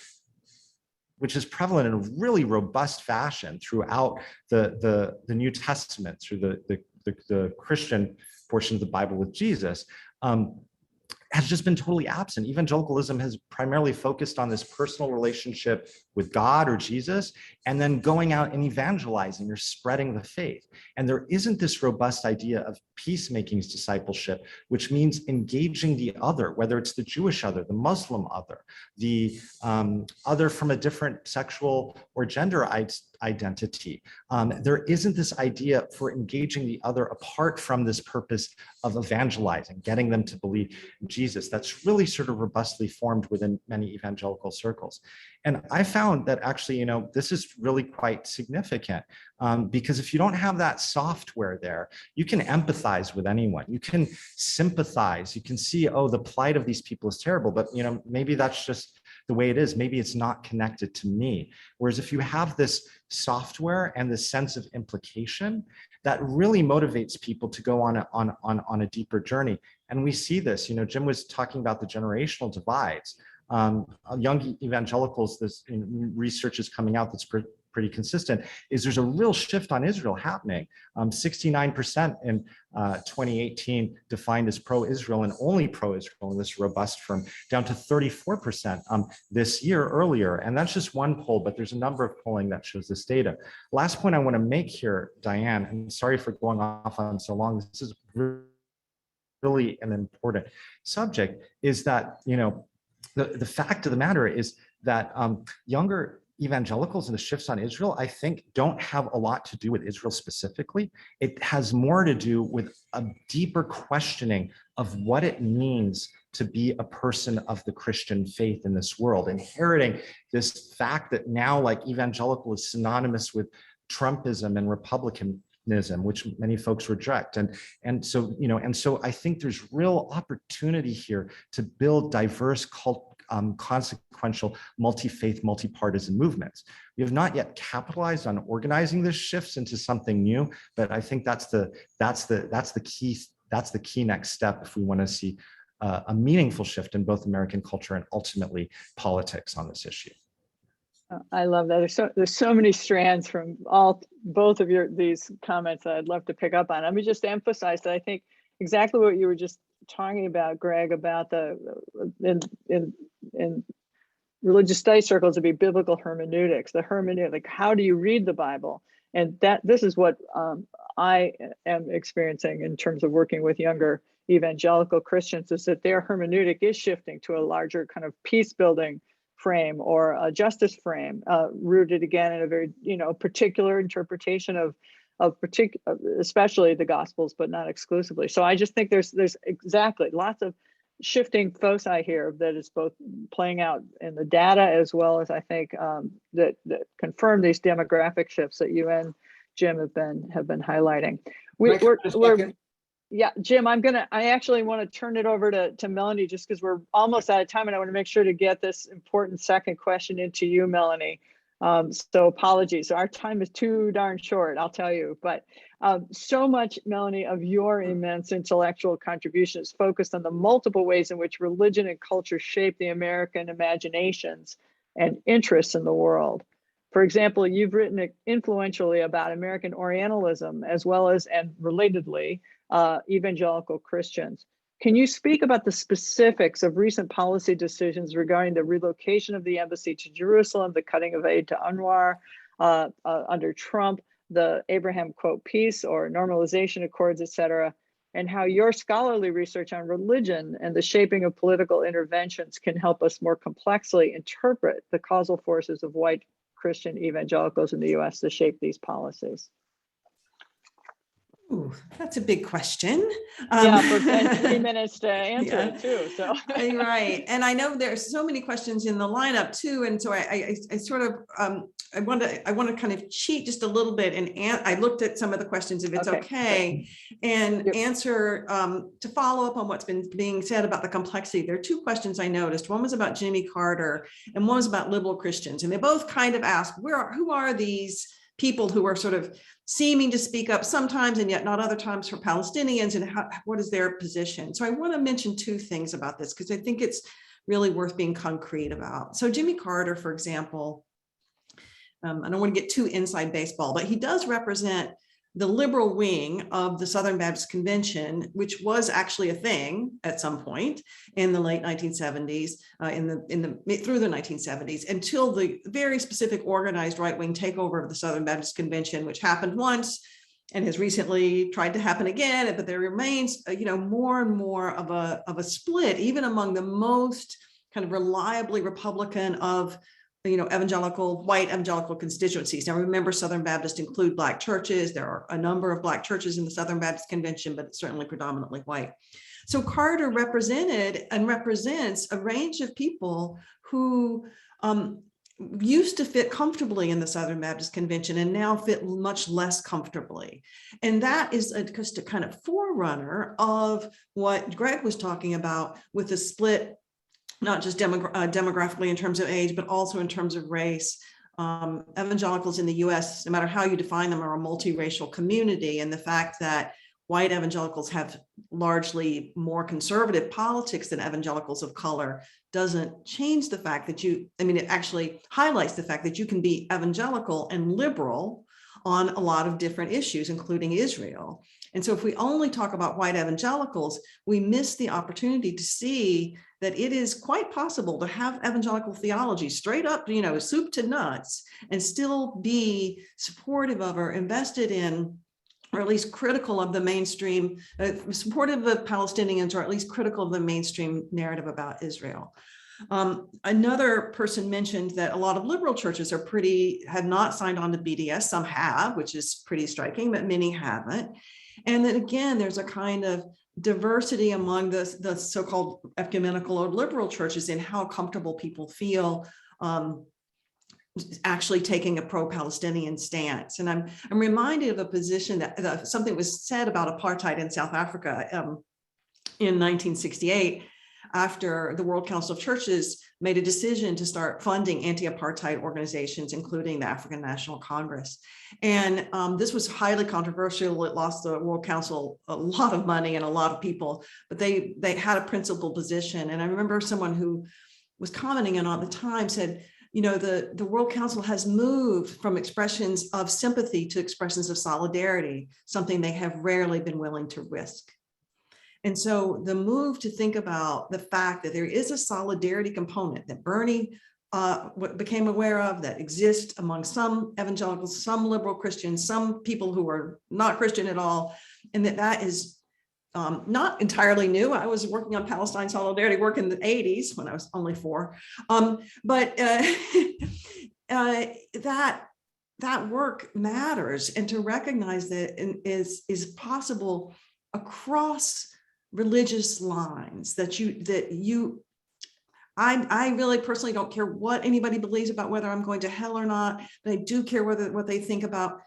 prevalent in a really robust fashion throughout the New Testament, through the Christian portion of the Bible with Jesus, has just been totally absent. Evangelicalism has primarily focused on this personal relationship with God or Jesus, and then going out and evangelizing or spreading the faith. And there isn't this robust idea of peacemaking's discipleship, which means engaging the other, whether it's the Jewish other, the Muslim other, the other from a different sexual or gender identity. There isn't this idea for engaging the other apart from this purpose of evangelizing, getting them to believe in Jesus. That's really sort of robustly formed within many evangelical circles. And I found that actually, this is really quite significant because if you don't have that software there, you can empathize with anyone. You can sympathize. You can see, oh, the plight of these people is terrible, but maybe that's just the way it is. Maybe it's not connected to me. Whereas if you have this software and this sense of implication, that really motivates people to go on a deeper journey. And we see this, Jim was talking about the generational divides. Young evangelicals, this research is coming out that's pretty consistent, is there's a real shift on Israel happening. 69% in 2018 defined as pro-Israel and only pro-Israel in this robust firm, down to 34% this year earlier. And that's just one poll, but there's a number of polling that shows this data. Last point I want to make here, Diane, and sorry for going off on so long, this is really an important subject, is that, the fact of the matter is that younger evangelicals and the shifts on Israel, I think, don't have a lot to do with Israel specifically. It has more to do with a deeper questioning of what it means to be a person of the Christian faith in this world, inheriting this fact that now, like, evangelical is synonymous with Trumpism and Republican which many folks reject. And so, and so I think there's real opportunity here to build diverse consequential, multi-faith, multi-partisan movements. We have not yet capitalized on organizing these shifts into something new, but I think that's the key next step if we want to see a meaningful shift in both American culture and ultimately politics on this issue. I love that. There's so many strands from both of these comments that I'd love to pick up on. Let me just emphasize that I think exactly what you were just talking about, Greg, about in religious study circles to be biblical hermeneutics, the hermeneutic, like how do you read the Bible? And this is what I am experiencing in terms of working with younger evangelical Christians, is that their hermeneutic is shifting to a larger kind of peace building frame or a justice frame, rooted again in a very particular interpretation of especially the Gospels, but not exclusively. So I just think there's exactly lots of shifting foci here that is both playing out in the data as well as I think that confirm these demographic shifts that you and Jim have been highlighting. Yeah, Jim, I actually want to turn it over to Melanie just because we're almost out of time, and I want to make sure to get this important second question into you, Melanie. So apologies. Our time is too darn short, I'll tell you. But so much, Melanie, of your immense intellectual contribution is focused on the multiple ways in which religion and culture shape the American imaginations and interests in the world. For example, you've written influentially about American Orientalism as well as, and relatedly, evangelical Christians. Can you speak about the specifics of recent policy decisions regarding the relocation of the embassy to Jerusalem, the cutting of aid to UNRWA under Trump, the Abraham quote peace or normalization accords, et cetera, and how your scholarly research on religion and the shaping of political interventions can help us more complexly interpret the causal forces of white Christian evangelicals in the US to shape these policies? Ooh, that's a big question. Yeah, for 3 minutes to answer it too. So right, and I know there's so many questions in the lineup too, and so I sort of I want to kind of cheat just a little bit, and I looked at some of the questions, if it's okay, and answer to follow up on what's been being said about the complexity. There are two questions I noticed. One was about Jimmy Carter, and one was about liberal Christians, and they both kind of ask, who are these people who are sort of seeming to speak up sometimes and yet not other times for Palestinians, and what is their position? So I want to mention two things about this because I think it's really worth being concrete about. So Jimmy Carter, for example, I don't want to get too inside baseball, but he does represent the liberal wing of the Southern Baptist Convention, which was actually a thing at some point in the late 1970s, through the 1970s, until the very specific organized right-wing takeover of the Southern Baptist Convention, which happened once and has recently tried to happen again. But there remains, more and more of a split, even among the most kind of reliably Republican of white evangelical constituencies. Now, remember, Southern Baptists include Black churches. There are a number of Black churches in the Southern Baptist Convention, but it's certainly predominantly white. So Carter represented and represents a range of people who used to fit comfortably in the Southern Baptist Convention and now fit much less comfortably. And that is just a kind of forerunner of what Greg was talking about with the split, not just demographically in terms of age, but also in terms of race. Evangelicals in the US, no matter how you define them, are a multiracial community. And the fact that white evangelicals have largely more conservative politics than evangelicals of color doesn't change the fact that it actually highlights the fact that you can be evangelical and liberal on a lot of different issues, including Israel. And so if we only talk about white evangelicals, we miss the opportunity to see that it is quite possible to have evangelical theology straight up, soup to nuts, and still be supportive of or invested in, or at least critical of the mainstream, supportive of Palestinians, or at least critical of the mainstream narrative about Israel. Another person mentioned that a lot of liberal churches have not signed on to BDS. Some have, which is pretty striking, but many haven't. And then again, there's a kind of diversity among the so-called ecumenical or liberal churches in how comfortable people feel actually taking a pro-Palestinian stance. And I'm reminded of a position that something was said about apartheid in South Africa in 1968, after the World Council of Churches made a decision to start funding anti-apartheid organizations, including the African National Congress. And this was highly controversial. It lost the World Council a lot of money and a lot of people, but they had a principled position. And I remember someone who was commenting on it at the time said, you know, the World Council has moved from expressions of sympathy to expressions of solidarity, something they have rarely been willing to risk. And so the move to think about the fact that there is a solidarity component that Bernie became aware of, that exists among some evangelicals, some liberal Christians, some people who are not Christian at all, and that is not entirely new. I was working on Palestine solidarity work in the 80s when I was only 4. But that work matters, and to recognize that is possible across religious lines, I really personally don't care what anybody believes about whether I'm going to hell or not, but I do care what they think about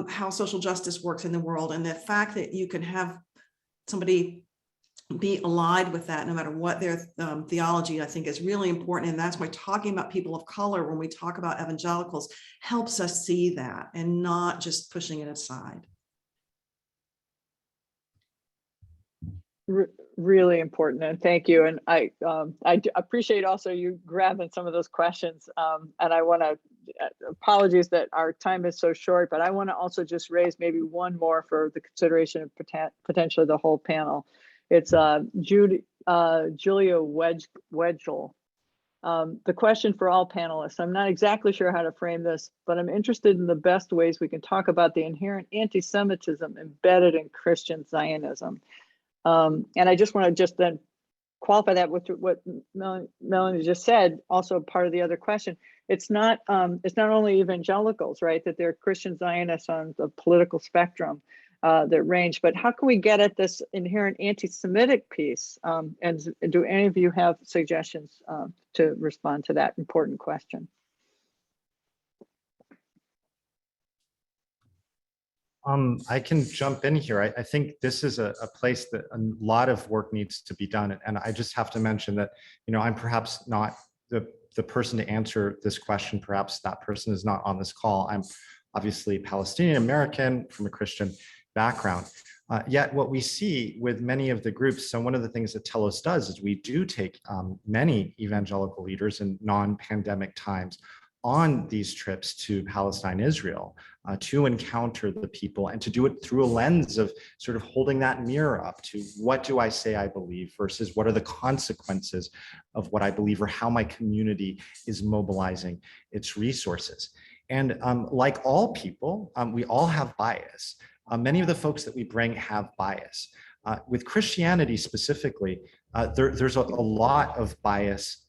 how social justice works in the world, and the fact that you can have somebody be allied with that no matter what their theology, I think is really important. And that's why talking about people of color when we talk about evangelicals helps us see that and not just pushing it aside. Really important, and thank you. And I appreciate also you grabbing some of those questions. And I want to apologies that our time is so short, but I want to also just raise maybe one more for the consideration of potentially the whole panel. It's Julia Wedgel. The question for all panelists. I'm not exactly sure how to frame this, but I'm interested in the best ways we can talk about the inherent anti-Semitism embedded in Christian Zionism. And I just want to then qualify that with what Melanie just said. Also, part of the other question, it's not only evangelicals, right? That they're Christian Zionists on the political spectrum that range, but how can we get at this inherent anti-Semitic piece? And do any of you have suggestions to respond to that important question? I can jump in here. I think this is a place that a lot of work needs to be done. And I just have to mention that, you know, I'm perhaps not the person to answer this question. Perhaps that person is not on this call. I'm obviously Palestinian American from a Christian background. Yet what we see with many of the groups, so one of the things that Telos does is we do take many evangelical leaders in non-pandemic times on these trips to Palestine, Israel, to encounter the people and to do it through a lens of sort of holding that mirror up to what do I say I believe versus what are the consequences of what I believe or how my community is mobilizing its resources. And like all people, we all have bias. Many of the folks that we bring have bias. With Christianity specifically, there's a lot of bias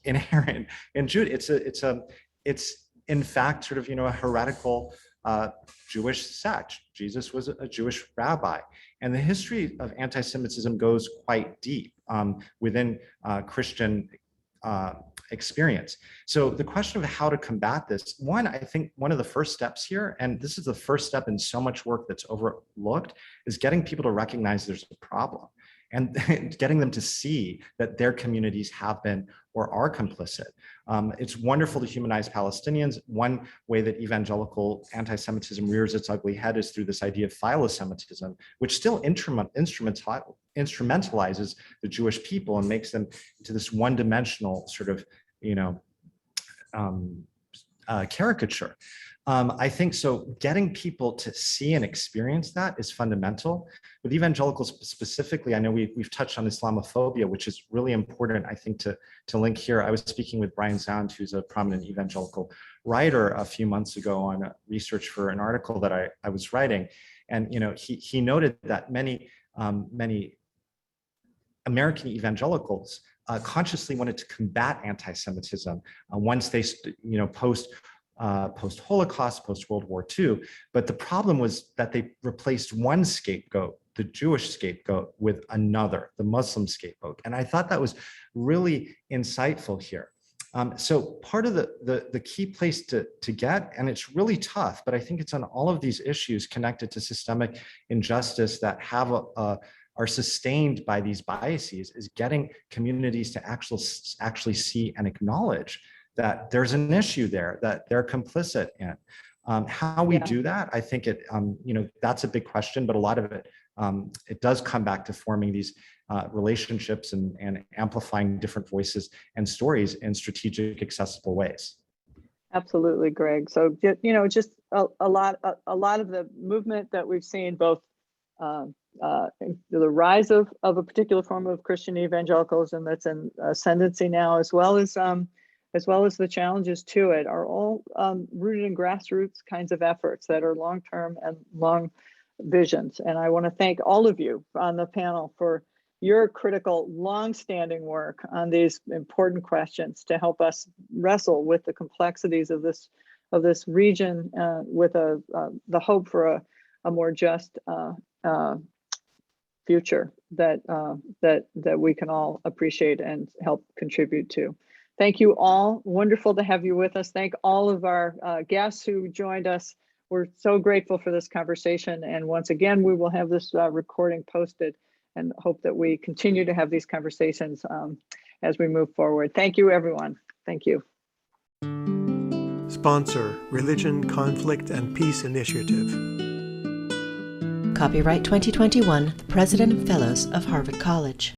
inherent in Judaism. It's in fact sort of, you know, a heretical Jewish sect. Jesus was a Jewish rabbi, and the history of anti-Semitism goes quite deep within Christian experience. So the question of how to combat this, one, I think one of the first steps here, and this is the first step in so much work that's overlooked, is getting people to recognize there's a problem and getting them to see that their communities have been or are complicit. It's wonderful to humanize Palestinians. One way that evangelical anti-Semitism rears its ugly head is through this idea of philo-Semitism, which still instrumentalizes the Jewish people and makes them into this one-dimensional sort of, you know, caricature. I think so getting people to see and experience that is fundamental. With evangelicals specifically, I know we've touched on Islamophobia, which is really important, I think, to link here. I was speaking with Brian Zand, who's a prominent evangelical writer a few months ago on research for an article that I was writing. And, you know, he noted that many American evangelicals consciously wanted to combat anti-Semitism once they, you know, post-Holocaust, post-World War II. But the problem was that they replaced one scapegoat, the Jewish scapegoat, with another, the Muslim scapegoat. And I thought that was really insightful here. So part of the key place to get, and it's really tough, but I think it's on all of these issues connected to systemic injustice that have are sustained by these biases, is getting communities to actually see and acknowledge that there's an issue there that they're complicit in. How we do that, I think that's a big question, but a lot of it, it does come back to forming these relationships and amplifying different voices and stories in strategic, accessible ways. Absolutely, Greg. So, just a lot of the movement that we've seen, both the rise of a particular form of Christian evangelicalism that's in ascendancy now, as well as the challenges to it, are all rooted in grassroots kinds of efforts that are long-term and long visions. And I want to thank all of you on the panel for your critical, long-standing work on these important questions to help us wrestle with the complexities of this region, with the hope for a more just future that we can all appreciate and help contribute to. Thank you all. Wonderful to have you with us. Thank all of our guests who joined us. We're so grateful for this conversation. And once again, we will have this recording posted, and hope that we continue to have these conversations as we move forward. Thank you, everyone. Thank you. Sponsor, Religion, Conflict, and Peace Initiative. Copyright 2021, the President and Fellows of Harvard College.